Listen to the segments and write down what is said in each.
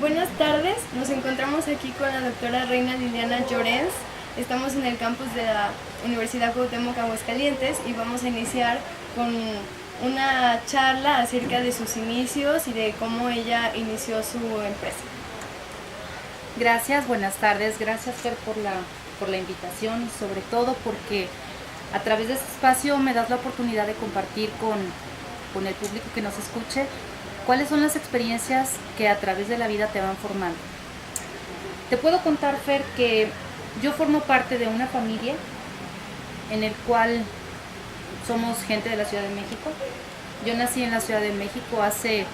Buenas tardes, nos encontramos aquí con la doctora Reina Liliana Llorens. Estamos en el campus de la Universidad Cuauhtémoc Aguascalientes y vamos a iniciar con una charla acerca de sus inicios y de cómo ella inició su empresa. Gracias, buenas tardes, gracias Fer por la invitación y sobre todo porque a través de este espacio me das la oportunidad de compartir con el público que nos escuche cuáles son las experiencias que a través de la vida te van formando. Te puedo contar, Fer, que yo formo parte de una familia en el cual somos gente de la Ciudad de México. Yo nací en la Ciudad de México hace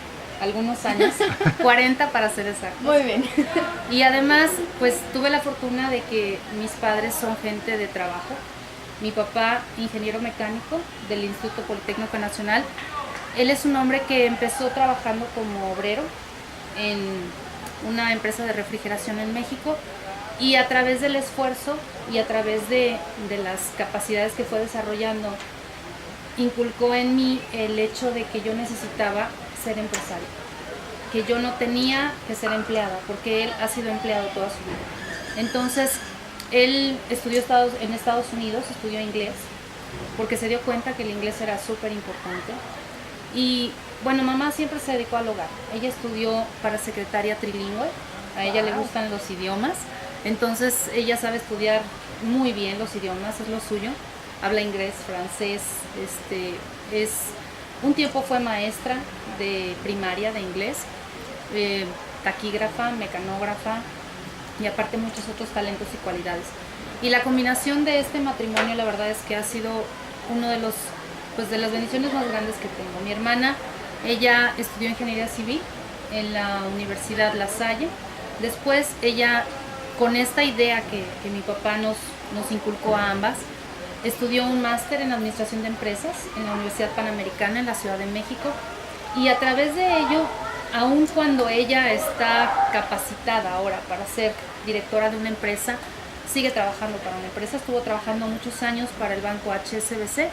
algunos años, 40 para ser exactos. Muy bien. Y además, pues tuve la fortuna de que mis padres son gente de trabajo. Mi papá, ingeniero mecánico del Instituto Politécnico Nacional. Él es un hombre que empezó trabajando como obrero en una empresa de refrigeración en México y a través del esfuerzo y a través de las capacidades que fue desarrollando, inculcó en mí el hecho de que yo necesitaba ser empresario, que yo no tenía que ser empleada, porque él ha sido empleado toda su vida. Entonces, él estudió en Estados Unidos, estudió inglés, porque se dio cuenta que el inglés era súper importante. Y bueno, mamá siempre se dedicó al hogar. Ella estudió para secretaria trilingüe, a ella le gustan los idiomas, entonces ella sabe estudiar muy bien los idiomas, es lo suyo. Habla inglés, francés, un tiempo fue maestra de primaria de inglés, taquígrafa, mecanógrafa y aparte muchos otros talentos y cualidades. Y la combinación de este matrimonio, la verdad es que ha sido uno de las bendiciones más grandes que tengo. Mi hermana, ella estudió ingeniería civil en la Universidad La Salle. Después ella, con esta idea que mi papá nos inculcó a ambas, estudió un máster en administración de empresas en la Universidad Panamericana en la Ciudad de México. Y a través de ello, aun cuando ella está capacitada ahora para ser directora de una empresa, sigue trabajando para una empresa. Estuvo trabajando muchos años para el banco HSBC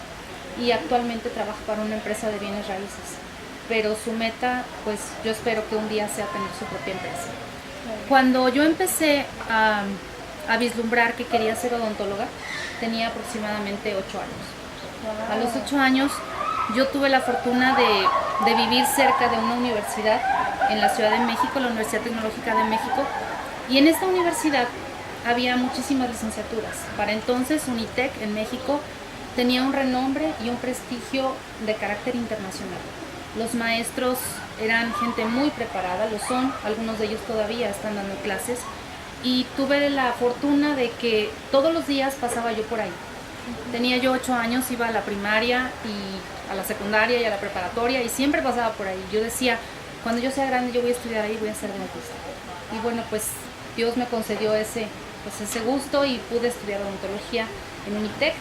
y actualmente trabaja para una empresa de bienes raíces. Pero su meta, pues yo espero que un día sea tener su propia empresa. Cuando yo empecé a vislumbrar que quería ser odontóloga, tenía aproximadamente 8 años. A los 8 años yo tuve la fortuna de vivir cerca de una universidad en la Ciudad de México, la Universidad Tecnológica de México, y en esta universidad había muchísimas licenciaturas. Para entonces Unitec en México tenía un renombre y un prestigio de carácter internacional. Los maestros eran gente muy preparada, lo son, algunos de ellos todavía están dando clases, y tuve la fortuna de que todos los días pasaba yo por ahí. Tenía yo 8 años, iba a la primaria y a la secundaria y a la preparatoria y siempre pasaba por ahí. Yo decía, cuando yo sea grande yo voy a estudiar ahí, voy a ser dentista. Y bueno, pues Dios me concedió ese gusto y pude estudiar odontología en Unitec.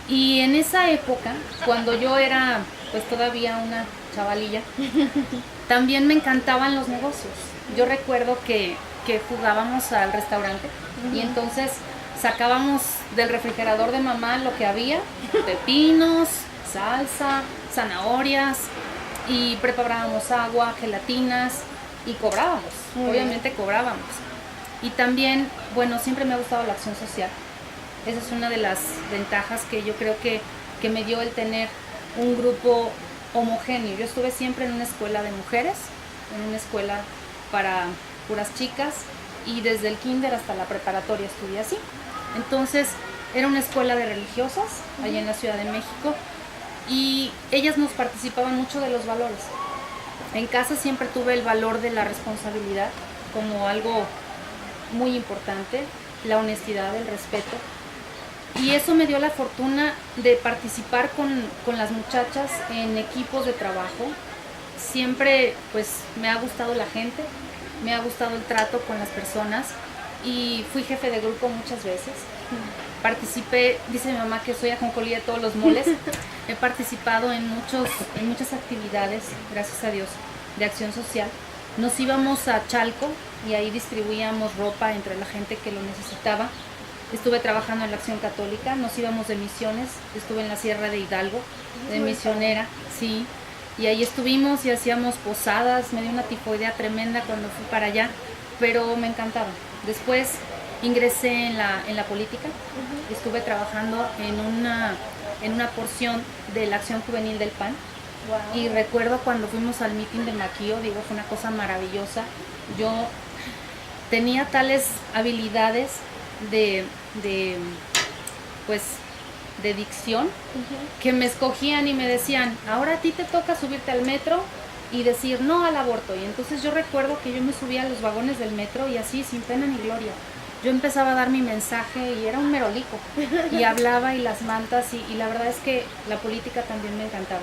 Y en esa época, cuando yo era pues todavía una chavalilla, también me encantaban los negocios. Yo recuerdo que jugábamos al restaurante y entonces sacábamos del refrigerador de mamá lo que había, pepinos, salsa, zanahorias, y preparábamos agua, gelatinas y cobrábamos, obviamente cobrábamos. Y también, bueno, siempre me ha gustado la acción social. Esa es una de las ventajas que yo creo que me dio el tener un grupo homogéneo. Yo estuve siempre en una escuela de mujeres, en una escuela para puras chicas, y desde el kinder hasta la preparatoria estudié así. Entonces era una escuela de religiosas allá en la Ciudad de México y ellas nos participaban mucho de los valores. En casa siempre tuve el valor de la responsabilidad como algo muy importante, la honestidad, el respeto, y eso me dio la fortuna de participar con las muchachas en equipos de trabajo. Siempre pues me ha gustado la gente, me ha gustado el trato con las personas y fui jefe de grupo muchas veces. Participé, dice mi mamá que soy ajonjolí de todos los moles. He participado en muchas actividades, gracias a Dios, de acción social. Nos íbamos a Chalco y ahí distribuíamos ropa entre la gente que lo necesitaba. Estuve trabajando en la Acción Católica, nos íbamos de misiones, estuve en la Sierra de Hidalgo, de misionera, sí. y ahí estuvimos y hacíamos posadas. Me dio una tifoidea tremenda cuando fui para allá, pero me encantaba. Después ingresé en la política, estuve trabajando en una porción de la acción juvenil del PAN. Wow. Y recuerdo cuando fuimos al meeting de Maquillo, digo, fue una cosa maravillosa. Yo tenía tales habilidades de pues, de dicción, que me escogían y me decían, ahora a ti te toca subirte al metro y decir no al aborto. Y entonces yo recuerdo que yo me subía a los vagones del metro y así, sin pena ni gloria, yo empezaba a dar mi mensaje y era un merolico. Y hablaba y las mantas y la verdad es que la política también me encantaba.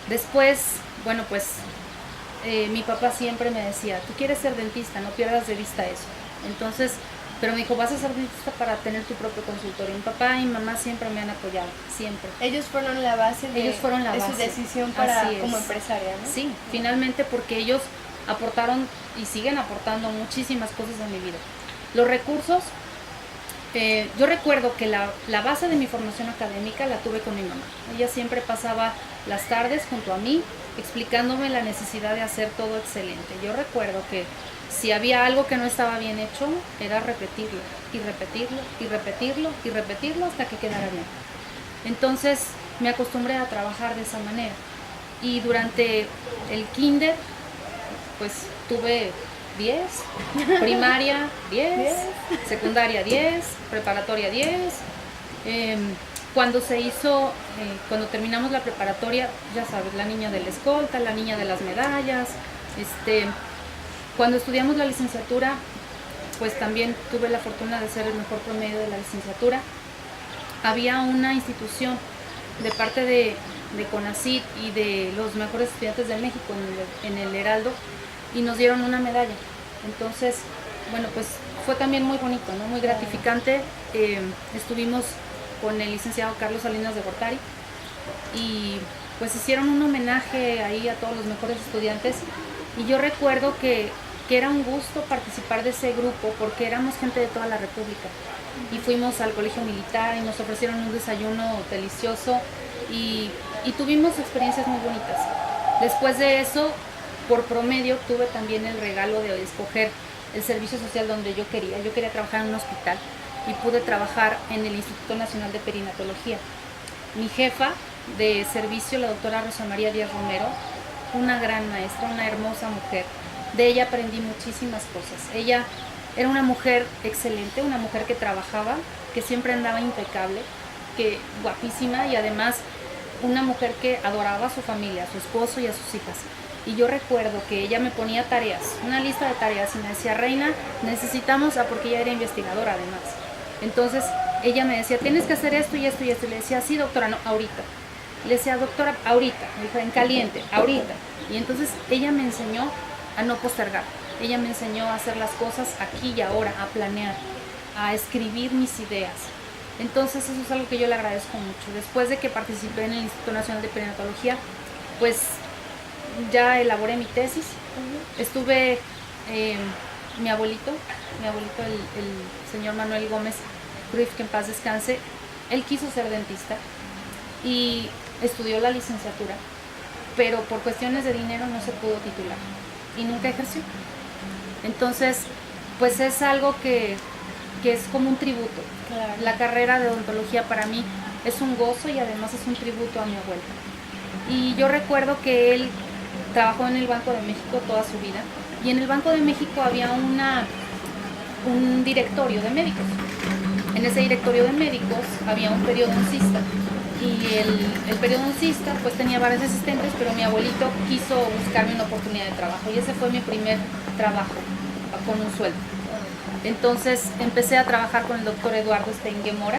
Después, bueno, pues mi papá siempre me decía, tú quieres ser dentista, no pierdas de vista eso. Entonces, pero me dijo, vas a ser dentista para tener tu propio consultorio. Mi papá y mi mamá siempre me han apoyado, siempre. Ellos fueron la base de su decisión para como empresaria, ¿no? Sí, finalmente, porque ellos aportaron y siguen aportando muchísimas cosas en mi vida. Los recursos, yo recuerdo que la base de mi formación académica la tuve con mi mamá. Ella siempre pasaba las tardes junto a mí explicándome la necesidad de hacer todo excelente. Yo recuerdo que si había algo que no estaba bien hecho, era repetirlo y repetirlo y repetirlo y repetirlo hasta que quedara bien. Entonces me acostumbré a trabajar de esa manera. Y durante el kinder, pues tuve 10, primaria 10, secundaria 10, preparatoria 10. Cuando se hizo, cuando terminamos la preparatoria, ya sabes, la niña de la escolta, la niña de las medallas. Cuando estudiamos la licenciatura, pues también tuve la fortuna de ser el mejor promedio de la licenciatura. Había una institución de parte de CONACYT y de los mejores estudiantes de México en el Heraldo, y nos dieron una medalla. Entonces, bueno, pues fue también muy bonito, ¿no? Muy gratificante. Estuvimos con el licenciado Carlos Salinas de Gortari y pues hicieron un homenaje ahí a todos los mejores estudiantes, y yo recuerdo que era un gusto participar de ese grupo porque éramos gente de toda la República, y fuimos al colegio militar y nos ofrecieron un desayuno delicioso y tuvimos experiencias muy bonitas. Después de eso, por promedio, tuve también el regalo de escoger el servicio social donde yo quería. Yo quería trabajar en un hospital y pude trabajar en el Instituto Nacional de Perinatología. Mi jefa de servicio, la doctora Rosa María Díaz Romero, una gran maestra, una hermosa mujer. De ella aprendí muchísimas cosas. Ella era una mujer excelente, una mujer que trabajaba, que siempre andaba impecable, que guapísima, y además una mujer que adoraba a su familia, a su esposo y a sus hijas. Y yo recuerdo que ella me ponía tareas, una lista de tareas, y me decía, Reina, necesitamos, porque ella era investigadora además. Entonces ella me decía, tienes que hacer esto y esto y esto. Y le decía, sí, doctora, no, ahorita. Le decía, doctora, ahorita. Me dijo, en caliente, ahorita. Y entonces ella me enseñó a no postergar. Ella me enseñó a hacer las cosas aquí y ahora, a planear, a escribir mis ideas. Entonces eso es algo que yo le agradezco mucho. Después de que participé en el Instituto Nacional de Perinatología, pues ya elaboré mi tesis. Estuve, mi abuelito, el señor Manuel Gómez Cruyff, que en paz descanse, él quiso ser dentista y estudió la licenciatura, pero por cuestiones de dinero no se pudo titular y nunca ejerció. Entonces, pues es algo que es como un tributo. Claro. La carrera de odontología para mí es un gozo y además es un tributo a mi abuelo. Y yo recuerdo que él trabajó en el Banco de México toda su vida, y en el Banco de México había un directorio de médicos. En ese directorio de médicos había un periodoncista, y el periodoncista pues tenía varios asistentes, pero mi abuelito quiso buscarme una oportunidad de trabajo, y ese fue mi primer trabajo con un sueldo. Entonces empecé a trabajar con el doctor Eduardo Steingemora.